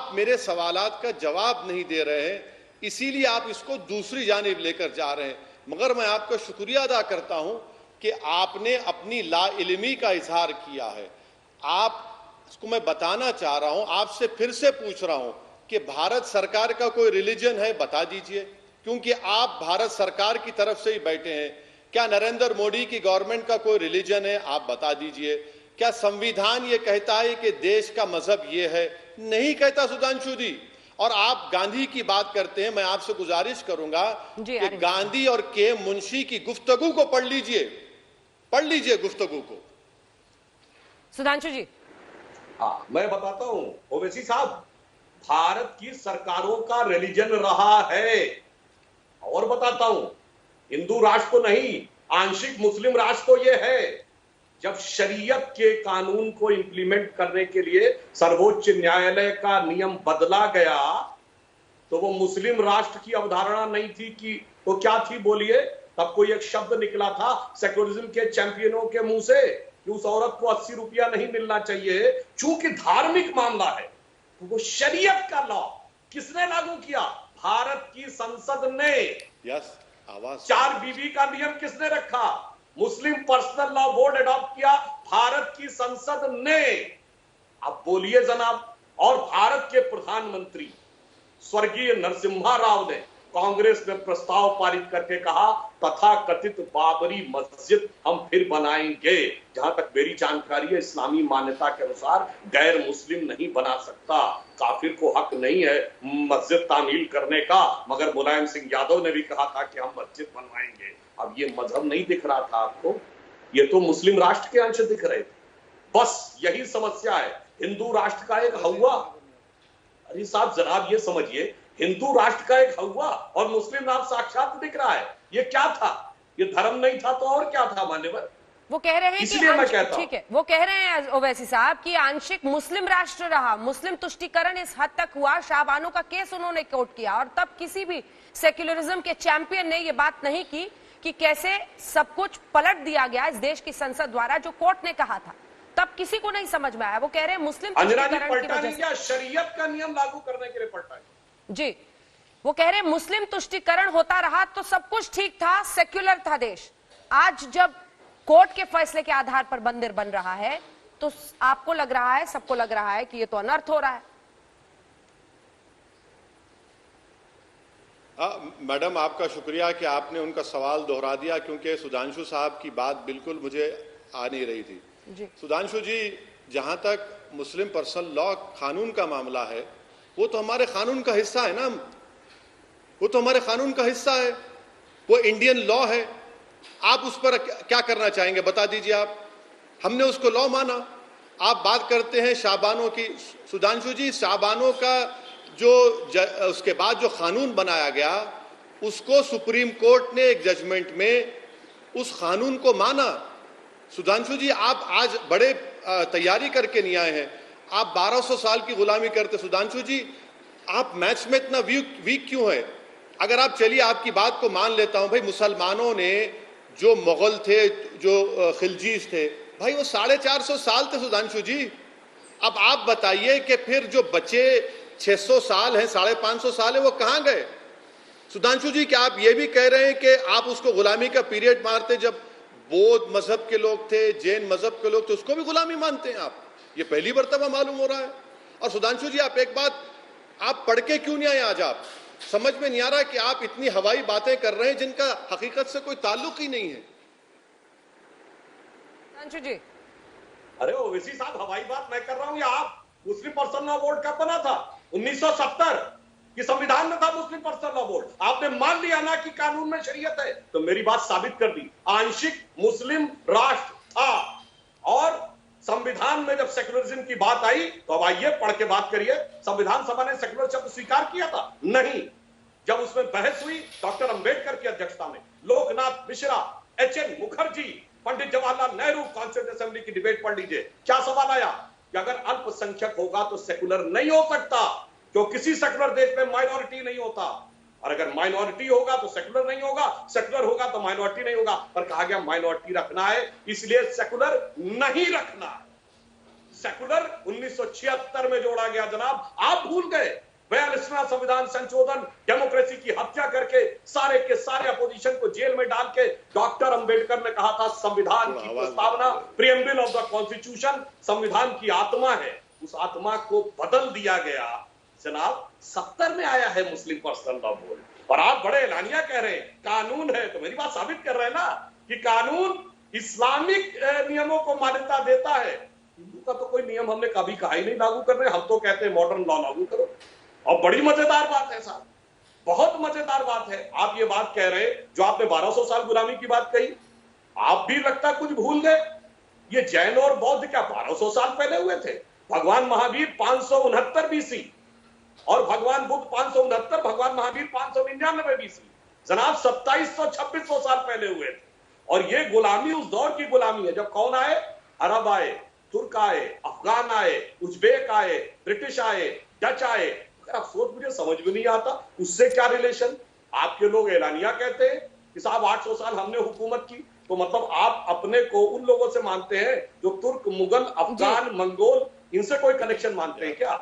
आप मेरे सवालात का जवाब नहीं दे रहे हैं, इसीलिए आप इसको दूसरी जानिब लेकर जा रहे हैं। मगर मैं आपका शुक्रिया अदा करता हूं कि आपने अपनी लाइल्मी का इजहार किया है। आप इसको मैं बताना चाह रहा हूं, आपसे फिर से पूछ रहा हूं कि भारत सरकार का कोई रिलीजन है, बता दीजिए, क्योंकि आप भारत सरकार की तरफ से ही बैठे हैं। क्या नरेंद्र मोदी की गवर्नमेंट का कोई रिलीजन है, आप बता दीजिए। क्या संविधान ये कहता है कि देश का मजहब ये है? नहीं कहता सुधांशु जी। और आप गांधी की बात करते हैं, मैं आपसे गुजारिश करूंगा कि गांधी और के मुंशी की गुफ्तगू को पढ़ लीजिए गुफ्तगू को। सुधांशु जी। हाँ, मैं बताता हूं ओवैसी साहब, भारत की सरकारों का रिलीजन रहा है। और बताता हूं, हिंदू राष्ट्र को नहीं, आंशिक मुस्लिम राष्ट्र को यह है। जब शरीयत के कानून को इंप्लीमेंट करने के लिए सर्वोच्च न्यायालय का नियम बदला गया, तो वो मुस्लिम राष्ट्र की अवधारणा नहीं थी कि वो क्या थी, बोलिए। तब कोई एक शब्द निकला था सेक्युलरिज्म के चैंपियनों के मुंह से कि उस औरत को 80 रुपया नहीं मिलना चाहिए। चूंकि धार्मिक मामला है, तो वो शरीयत का लॉ किसने लागू किया? भारत की संसद ने। आवाज 4 बीवी का नियम किसने रखा? मुस्लिम पर्सनल लॉ बोर्ड अडॉप्ट किया भारत की संसद ने। अब बोलिए जनाब। और भारत के प्रधानमंत्री स्वर्गीय नरसिम्हा राव ने कांग्रेस में प्रस्ताव पारित करके कहा, तथाकथित बाबरी मस्जिद हम फिर बनाएंगे। जहां तक मेरी जानकारी है, इस्लामी मान्यता के अनुसार गैर मुस्लिम नहीं बना सकता। काफिर को हक नहीं है मस्जिद तामील करने का, मगर मुलायम सिंह यादव ने भी कहा था कि हम मस्जिद बनवाएंगे। अब ये मजहब नहीं दिख रहा था आपको, ये तो मुस्लिम राष्ट्र के अंश दिख रहे थे। बस यही समस्या है, हिंदू राष्ट्र का एक हवा। अरे साहब जनाब ये समझिए, हिंदू राष्ट्र का एक हवा और मुस्लिम राष्ट्र साक्षात दिख रहा है। ये क्या था? ये धर्म नहीं था तो और क्या था मान्यवर? वो कह रहे हैं इसलिए मैं कहता हूं, ठीक है, वो कह रहे हैं ओवैसी साहब कि आंशिक मुस्लिम राष्ट्र रहा, मुस्लिम तुष्टीकरण इस हद तक हुआ। शाहबानो का केस उन्होंने कोर्ट किया और तब किसी भी सेक्युलरिज्म के चैंपियन ने ये बात नहीं की कि कैसे सब कुछ पलट दिया गया इस देश की संसद द्वारा, जो कोर्ट ने कहा था। तब किसी को नहीं समझ में आया। वो कह रहे हैं मुस्लिम तुष्टीकरण की वजह से शरीयत का नियम लागू करने के लिए पलटा है। जी, वो कह रहे हैं मुस्लिम तुष्टीकरण होता रहा तो सब कुछ ठीक था, सेक्युलर था देश। आज जब कोर्ट के फैसले के आधार पर मंदिर बन रहा है, तो आपको लग रहा है, सबको लग रहा है कि ये तो अनर्थ हो रहा है। मैडम आपका शुक्रिया कि आपने उनका सवाल दोहरा दिया, क्योंकि सुधांशु साहब की बात बिल्कुल मुझे आ नहीं रही थी। सुधांशु जी, जहां तक मुस्लिम पर्सनल लॉ कानून का मामला है, वो तो हमारे कानून का हिस्सा है ना, वो तो हमारे कानून का हिस्सा है, वो इंडियन लॉ है। आप उस पर क्या करना चाहेंगे, बता दीजिए आप। हमने उसको लॉ माना। आप बात करते हैं शाहबानों की। सुधांशु जी, शाहबानों का जो उसके बाद जो कानून बनाया गया, उसको सुप्रीम कोर्ट ने एक जजमेंट में उस कानून को माना। सुधांशु जी, आप आज बड़े तैयारी करके नहीं आए हैं। आप 1200 साल की गुलामी करते। सुधांशु जी, आप मैथ्स में इतना वीक क्यों है? अगर आप, चलिए आपकी बात को मान लेता हूं, भाई मुसलमानों ने जो मुगल थे, जो खिलजीज थे, भाई वो 450 साल थे सुधांशु जी। अब आप बताइए कि फिर जो बचे 600 साल हैं, 550 साल है, वो कहां गए? सुधांशु जी, क्या आप ये भी कह रहे हैं कि आप उसको गुलामी का पीरियड मारते? जब बौद्ध मजहब के लोग थे, जैन मजहब के लोग थे, उसको भी गुलामी मानते हैं आप? ये पहली मर्तबा मालूम हो रहा है। और सुधांशु जी, आप एक बात, आप पढ़ के क्यों नहीं आए आज? आप समझ में नहीं आ रहा कि आप इतनी हवाई बातें कर रहे हैं जिनका हकीकत से कोई ताल्लुक ही नहीं है। सुधांशु जी, अरे ओवैसी साहब, हवाई बात मैं कर रहा हूं या आप? मुस्लिम पर्सनल लॉ बोर्ड कब बना था? 1970 की संविधान में था मुस्लिम पर्सनल लॉ बोर्ड। आपने मान लिया ना कि कानून में शरीयत है, तो मेरी बात साबित कर दी। आंशिक मुस्लिम राष्ट्र था, और संविधान में जब सेक्युलरिज्म की बात आई, तो अब आइए पढ़ के बात करिए। संविधान सभा ने सेक्युलर शब्द स्वीकार किया था? नहीं। जब उसमें बहस हुई डॉक्टर अंबेडकर की अध्यक्षता में, Loknath Mishra, H.N.. Mukherjee, Pandit Jawaharlal Nehru, constituent assembly की डिबेट पढ़ लीजिए। क्या सवाल आया कि अगर अल्पसंख्यक होगा तो सेक्युलर नहीं हो सकता, क्यों किसी सेक्युलर देश में माइनॉरिटी नहीं होता, और अगर माइनॉरिटी होगा तो सेक्युलर नहीं होगा, सेक्युलर होगा तो माइनॉरिटी नहीं होगा। पर कहा गया माइनॉरिटी रखना है, इसलिए सेक्युलर नहीं रखना है। सेकुलर 1976 में जोड़ा गया जनाब, आप भूल गए। 42वां संविधान संशोधन, डेमोक्रेसी की हत्या करके सारे के सारे अपोजिशन को जेल में डाल के डॉक्टर अंबेडकर ने कहा था संविधान की प्रस्तावना, प्रीएम्बल ऑफ द कॉन्स्टिट्यूशन, संविधान की आत्मा है। उस आत्मा को बदल दिया गया जनाब। 70 में आया है मुस्लिम पर्सनल लॉ बोर्ड, और आप बड़े एलानिया कह रहे हैं कानून है, तो मेरी बात साबित कर रहे हैं ना कि कानून इस्लामिक नियमों को मान्यता देता है। हिंदू का तो कोई नियम हमने कभी कहा ही नहीं लागू कर रहे, हम तो कहते हैं मॉडर्न लॉ लागू करो। और बड़ी मजेदार बात है साहब, बहुत मजेदार बात है, आप ये बात कह रहे जो आपने 1200 साल गुलामी की बात कही, आप भी लगता कुछ भूल गए। ये जैन और बौद्ध क्या 1200 साल पहले हुए थे? भगवान महावीर 569 बीसी और भगवान बुद्ध 569, भगवान महावीर 599 बीसी। जनाब 2700-2600 साल पहले हुए थे। और ये गुलामी उस दौर की गुलामी है जब कौन आए? अरब आए, तुर्क आए, अफगान आए, उज्बेक आए, ब्रिटिश आए, डच आए। अफसोस मुझे समझ में नहीं आता उससे क्या रिलेशन। आपके लोग एलानिया कहते हैं कि साहब 800 साल हमने हुकूमत की, तो मतलब आप अपने को उन लोगों से मानते हैं जो तुर्क, मुगल, अफगान, मंगोल, इनसे कोई कनेक्शन मानते हैं क्या?